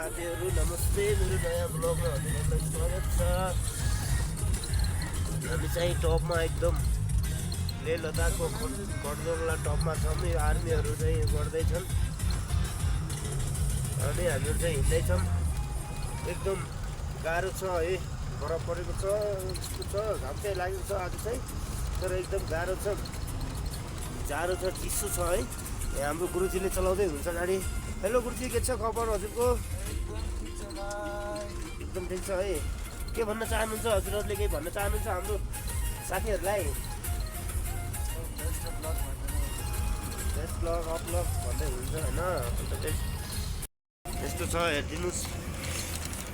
साथीहरू नमस्ते, मेरो नयाँ ब्लगमा हजुरहरूलाई स्वागत छ। हामी चाहिँ टपमा एकदम लेह लद्दाखको खरदोङला टपमा छौँ। आर्मीहरू चाहिँ गर्दैछन् अनि हामीहरू चाहिँ हिँड्दैछौँ। एकदम गाह्रो छ है, बरफ परेको छ, यस्तो छ, घाम चाहिँ लागेको छ आज चाहिँ, तर एकदम गाह्रो छ, जाडो छ, चिसो छ है। यहाँ हाम्रो गुरुजीले चलाउँदै हुनुहुन्छ गाडी। हेलो गुरुजी, के छ खबर हजुरको? एकदम ठिक छ है। के भन्न चाहनुहुन्छ हजुरहरूले? केही भन्न चाहनुहुन्छ हाम्रो साथीहरूलाई? बेस्ट ब्लग अप ब्लग भन्दै हुन्छ होइन। यस्तो छ, हेरिदिनुहोस्,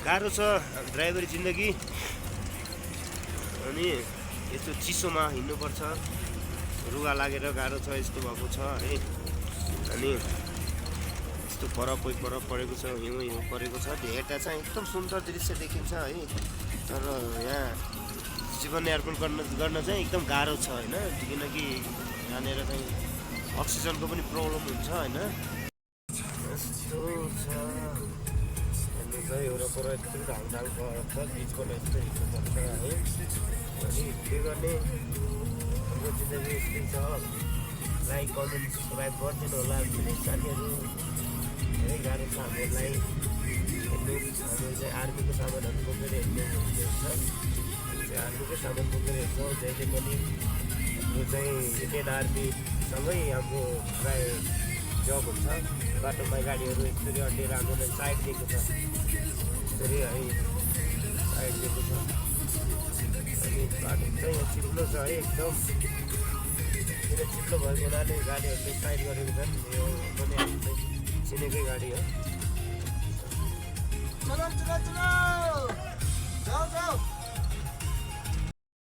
गाह्रो छ ड्राइभरी जिन्दगी। अनि यस्तो चिसोमा हिँड्नुपर्छ, रुगा लागेर गाह्रो छ, यस्तो भएको छ है। अनि यस्तो बरफ परेको छ, हिउँ परेको छ। हेर्दा चाहिँ एकदम सुन्दर दृश्य देखिन्छ है, तर यहाँ जीवनयापन गर्न चाहिँ एकदम गाह्रो छ होइन, किनकि यहाँनिर चाहिँ अक्सिजनको पनि प्रब्लम हुन्छ होइन। यस्तो छ हेर्नु चाहिँ वरपर यस्तो ढाङढाङ छ, बिचबाट यस्तो हिँड्नुपर्छ है। अनि के गर्ने, हाम्रो जिन्दगी यस्तै छ। लाइक कमेन्ट सब्सक्राइब गरिदिनु होला प्लिज साथीहरू। धेरै गाह्रो छ हामीहरूलाई हेर्नु। हाम्रो चाहिँ आर्मीको सामानहरू बोकेर हिँड्ने हुन्छ, आर्मीकै सामान बोकेर हिँड्छौँ जहिले पनि। हाम्रो चाहिँ इन्डियन आर्मीसँगै हाम्रो प्राय जब हुन्छ। बाटोमा गाडीहरू यसरी अड्डेर हामीलाई साइड दिएको छ, यसरी है साइड दिएको छ। अनि बाटो चाहिँ चिप्लो छ है एकदम, किन चिप्लो भएको हुनाले गाडीहरूले साइड गरेको छन्। यो पनि हामीले चिनेकै गाडी हो।